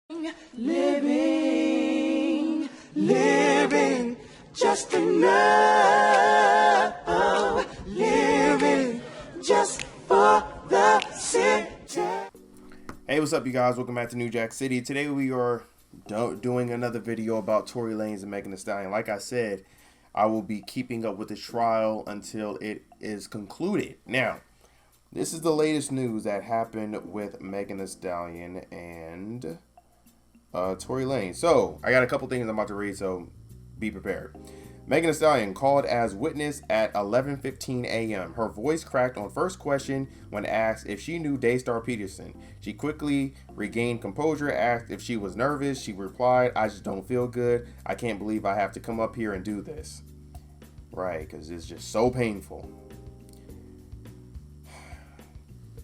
Living just enough, living just for the city. Hey, what's up, you guys? Welcome back to New Jack City. Today we are doing another video about Tory Lanez and Megan Thee Stallion. Like I said, I will be keeping up with the trial until it is concluded. Now, this is the latest news that happened with Megan Thee Stallion and Tory Lanez. So, I got a couple things I'm about to read, so be prepared. Megan Thee Stallion called as witness at 11:15 a.m. Her voice cracked on first question when asked if she knew Daystar Peterson. She quickly regained composure, asked if she was nervous. She replied, "I just don't feel good. I can't believe I have to come up here and do this." Right, because it's just so painful.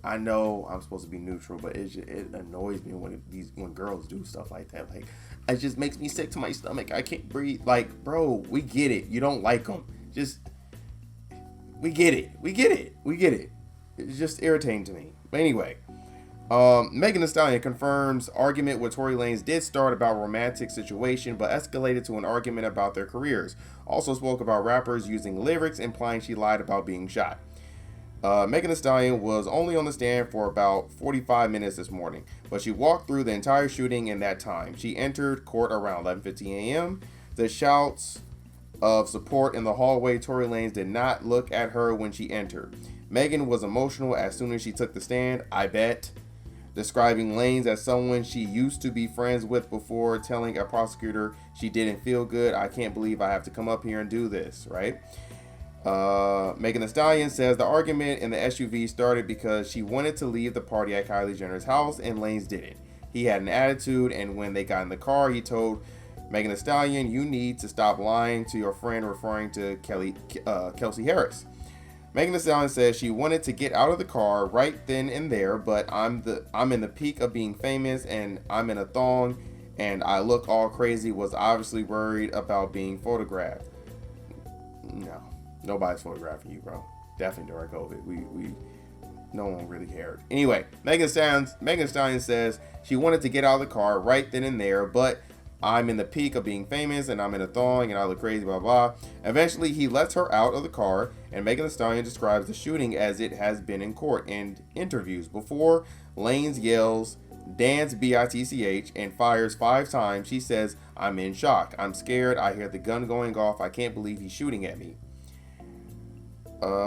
I know I'm supposed to be neutral, but it annoys me when girls do stuff like that. Like, it just makes me sick to my stomach. I can't breathe. Like, bro, we get it. You don't like them. We get it. It's just irritating to me. But anyway, Megan Thee Stallion confirms argument with Tory Lanez did start about romantic situation, but escalated to an argument about their careers. Also spoke about rappers using lyrics implying she lied about being shot. Megan Thee Stallion was only on the stand for about 45 minutes this morning, but she walked through the entire shooting in that time. She entered court around 11:15 a.m. The shouts of support in the hallway. Tory Lanez did not look at her when she entered. Megan was emotional as soon as she took the stand, I bet, describing Lanez as someone she used to be friends with before telling a prosecutor she didn't feel good. I can't believe I have to come up here and do this, right? Megan Thee Stallion says the argument in the SUV started because she wanted to leave the party at Kylie Jenner's house and Lanez didn't. He had an attitude, and when they got in the car, he told Megan Thee Stallion, "You need to stop lying to your friend," referring to Kelsey Harris. Megan Thee Stallion says she wanted to get out of the car right then and there, but I'm in the peak of being famous and I'm in a thong and I look all crazy. Was obviously worried about being photographed. No. Nobody's photographing you, bro. Definitely during COVID. No one really cared. Anyway, Megan Thee Stallion says she wanted to get out of the car right then and there, but I'm in the peak of being famous and I'm in a thong and I look crazy, blah, blah. Eventually, he lets her out of the car, and Megan Thee Stallion describes the shooting as it has been in court and interviews. Before Lanez yells, "Dance BITCH," and fires 5 times, she says, "I'm in shock. I'm scared. I hear the gun going off. I can't believe he's shooting at me."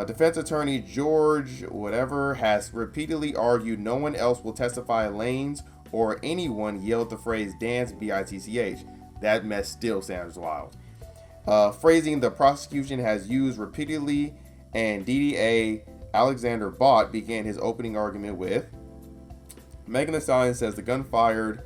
Defense attorney George has repeatedly argued no one else will testify. Lanez or anyone yelled the phrase "dance BITCH." That mess still sounds wild. Phrasing the prosecution has used repeatedly, and DDA Alexander Bott began his opening argument with, Megan Thee Stallion says the gunfire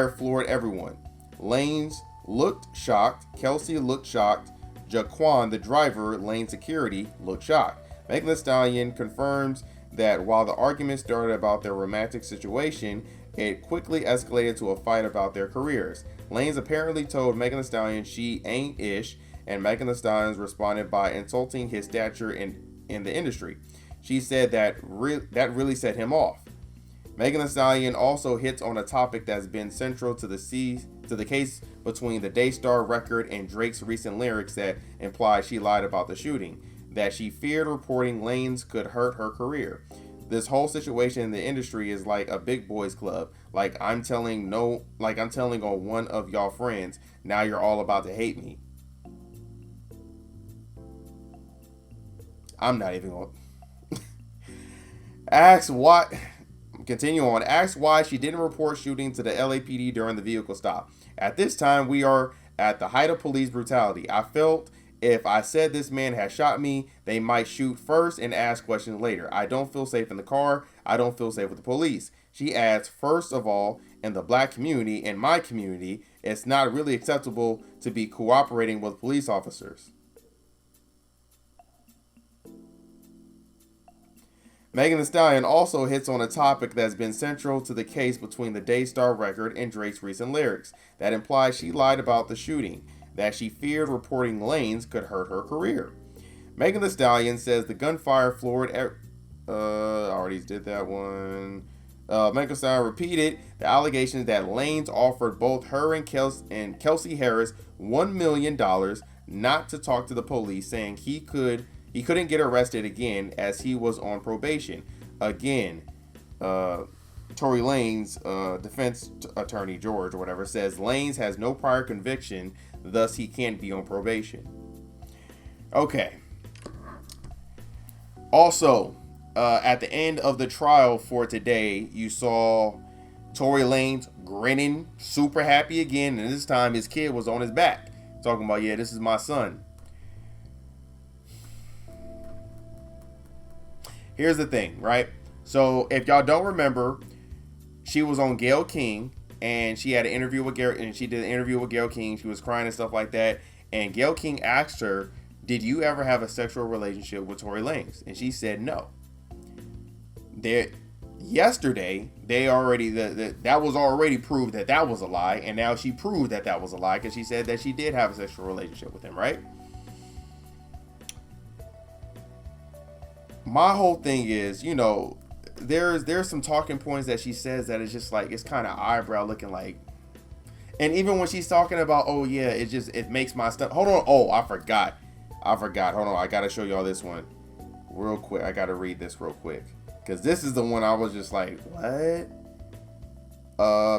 floored everyone. Lanez looked shocked. Kelsey looked shocked. Jaquan, the driver, Lane security, looked shocked. Megan Thee Stallion confirms that while the argument started about their romantic situation, it quickly escalated to a fight about their careers. Lanez apparently told Megan Thee Stallion she ain't ish, and Megan Thee Stallion responded by insulting his stature in the industry. She said that really set him off. Megan Thee Stallion also hits on a topic that's been central to the case between the Daystar record and Drake's recent lyrics that imply she lied about the shooting, that she feared reporting Lanez could hurt her career. This whole situation in the industry is like a big boys club. Like I'm telling on one of y'all friends, now you're all about to hate me. I'm not even going to continue on. Asked why she didn't report shooting to the LAPD during the vehicle stop. At this time, we are at the height of police brutality. I felt if I said this man had shot me, they might shoot first and ask questions later. I don't feel safe in the car. I don't feel safe with the police. She adds, first of all, in the black community, in my community, it's not really acceptable to be cooperating with police officers. Megan Thee Stallion also hits on a topic that's been central to the case between the Daystar record and Drake's recent lyrics that implies she lied about the shooting, that she feared reporting Lanez could hurt her career. Megan Thee Stallion says the gunfire floored. I already did that one. Megan Thee Stallion repeated the allegations that Lanez offered both her and Kelsey Harris $1 million not to talk to the police, saying he couldn't get arrested again as he was on probation. Again, Tory Lanez, defense attorney George or whatever, says Lanez has no prior conviction, thus he can't be on probation. Okay. Also, at the end of the trial for today, you saw Tory Lanez grinning, super happy again, and this time his kid was on his back, talking about, yeah, this is my son. Here's the thing, right? So if y'all don't remember, she was on Gayle King, and she had an interview with Gayle, and she did an interview with Gayle King. She was crying and stuff like that, and Gayle King asked her, did you ever have a sexual relationship with Tory Lanez? And she said no. Yesterday, that was already proved that was a lie, and now she proved that was a lie because she said that she did have a sexual relationship with him, right? My whole thing is, there's some talking points that she says that is just like, it's kind of eyebrow looking like. And even when she's talking about, oh yeah, it makes my stuff. Hold on. Oh, I forgot. Hold on. I got to show y'all this one real quick. I got to read this real quick because this is the one I was just like, what?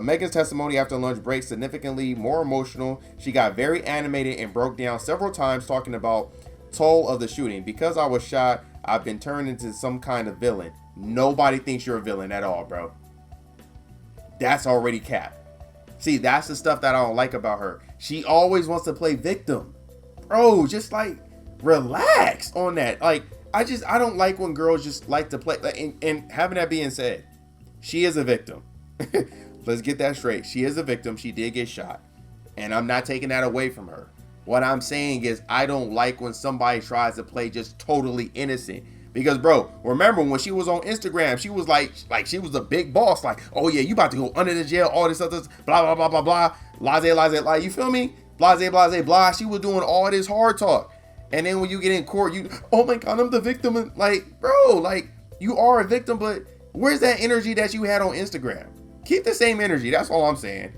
Megan's testimony after lunch break significantly more emotional. She got very animated and broke down several times talking about toll of the shooting. Because I was shot, I've been turned into some kind of villain. Nobody thinks you're a villain at all, bro. That's already cap. See, that's the stuff that I don't like about her. She always wants to play victim. Bro, just like relax on that. Like, I don't like when girls just like to play. And having that being said, she is a victim. Let's get that straight. She is a victim. She did get shot. And I'm not taking that away from her. What I'm saying is I don't like when somebody tries to play just totally innocent. Because, bro, remember when she was on Instagram, she was like she was a big boss. Like, oh, yeah, you about to go under the jail, all this other, blah, blah, blah, blah, blah. Blase, like, you feel me? Blase, blah. She was doing all this hard talk. And then when you get in court, oh, my God, I'm the victim. And like, bro, like, you are a victim, but where's that energy that you had on Instagram? Keep the same energy. That's all I'm saying.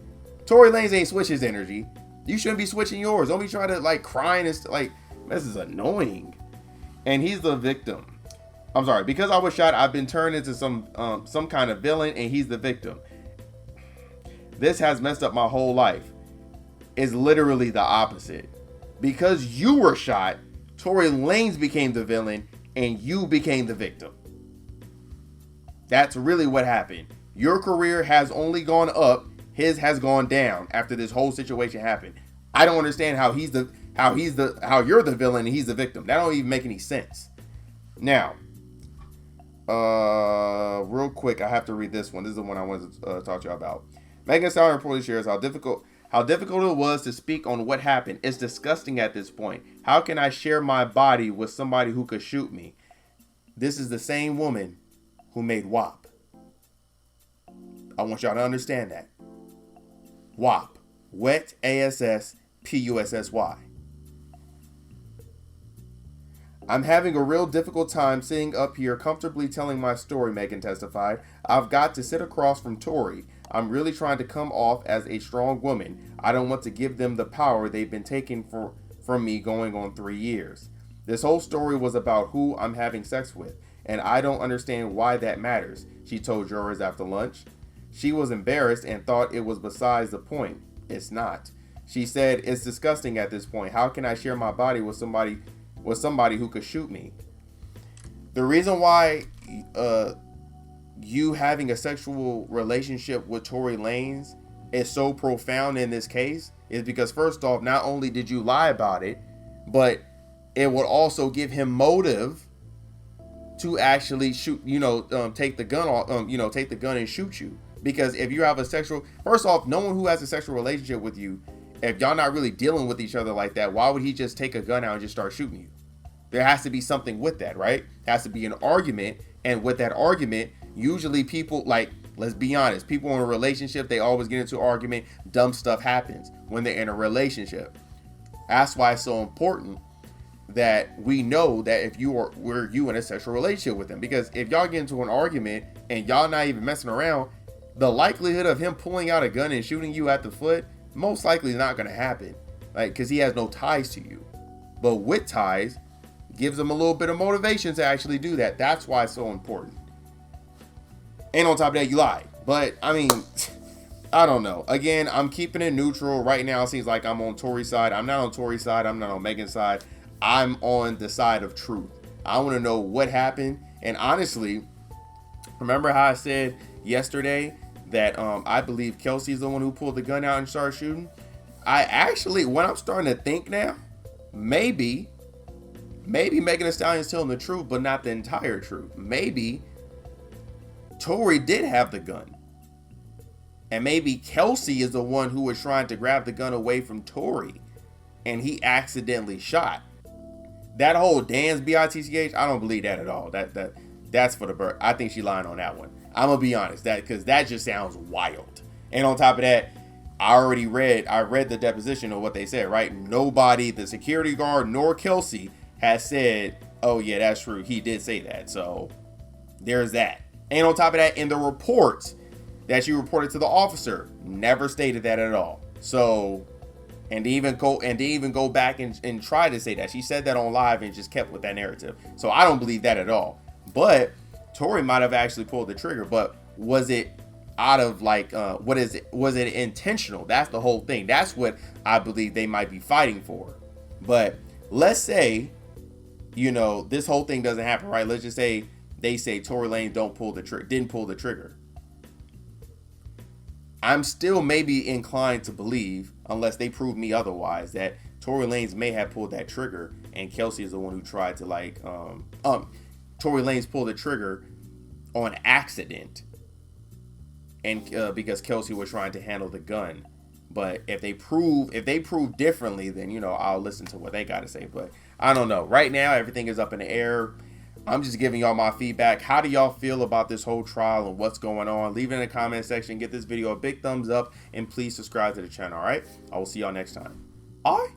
Tory Lanez ain't switch his energy. You shouldn't be switching yours. Don't be trying to, like, crying and like, this is annoying. And he's the victim. I'm sorry, because I was shot, I've been turned into some kind of villain, and he's the victim. This has messed up my whole life. It's literally the opposite. Because you were shot, Tory Lanez became the villain, and you became the victim. That's really what happened. Your career has only gone up, his has gone down after this whole situation happened. I don't understand how you're the villain and he's the victim. That don't even make any sense. Now, real quick, I have to read this one. This is the one I wanted to talk to you about. Megan Thee Stallion reportedly shares how difficult it was to speak on what happened. It's disgusting at this point. How can I share my body with somebody who could shoot me? This is the same woman who made WAP. I want y'all to understand that. WAP. Wet Ass Pussy. I'm having a real difficult time sitting up here comfortably telling my story, Megan testified. I've got to sit across from Tory. I'm really trying to come off as a strong woman. I don't want to give them the power they've been taking from me going on 3 years. This whole story was about who I'm having sex with, and I don't understand why that matters, she told jurors after lunch. She was embarrassed and thought it was besides the point. It's not. She said, it's disgusting at this point. How can I share my body with somebody who could shoot me? The reason why you having a sexual relationship with Tory Lanez is so profound in this case is because, first off, not only did you lie about it, but it would also give him motive to actually shoot, take the gun off, take the gun and shoot you. Because if you have first off, no one who has a sexual relationship with you, if y'all not really dealing with each other like that, why would he just take a gun out and just start shooting you? There has to be something with that, right? There has to be an argument. And with that argument, usually people, like, let's be honest, people in a relationship, they always get into an argument. Dumb stuff happens when they're in a relationship. That's why it's so important that we know that if you in a sexual relationship with them. Because if y'all get into an argument and y'all not even messing around, the likelihood of him pulling out a gun and shooting you at the foot most likely is not going to happen, like, because he has no ties to you. But with ties, gives him a little bit of motivation to actually do that. That's why it's so important. And on top of that, you lied. But I mean, I don't know. Again, I'm keeping it neutral right now. It seems like I'm on Tory's side. I'm not on Tory's side. I'm not on Megan's side. I'm on the side of truth. I want to know what happened. And honestly, remember how I said yesterday that I believe Kelsey's the one who pulled the gun out and started shooting? I actually, what I'm starting to think now, maybe Megan Thee Stallion's telling the truth, but not the entire truth. Maybe Tory did have the gun. And maybe Kelsey is the one who was trying to grab the gun away from Tory, and he accidentally shot. That whole dance BITCH, I don't believe that at all. That's for the bird. I think she lying on that one. I'm gonna be honest, because that just sounds wild. And on top of that, I read the deposition of what they said, right? Nobody, the security guard nor Kelsey, has said, oh yeah, that's true, he did say that. So there's that. And on top of that, in the reports that she reported to the officer, never stated that at all. So, and to even go back and try to say that, she said that on live and just kept with that narrative. So I don't believe that at all. But Tory might have actually pulled the trigger, but was it out of like, was it intentional? That's the whole thing. That's what I believe they might be fighting for. But let's say, this whole thing doesn't happen, right? Let's just say they say Tory Lanez didn't pull the trigger. I'm still maybe inclined to believe, unless they prove me otherwise, that Tory Lanez may have pulled that trigger and Kelsey is the one who tried to Tory Lanez pulled the trigger on accident, and because Kelsey was trying to handle the gun. But if they prove differently, then I'll listen to what they got to say. But I don't know. Right now, everything is up in the air. I'm just giving y'all my feedback. How do y'all feel about this whole trial and what's going on? Leave it in the comment section. Give this video a big thumbs up, and please subscribe to the channel. All right. I will see y'all next time. All right.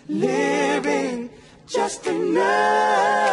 Living just enough.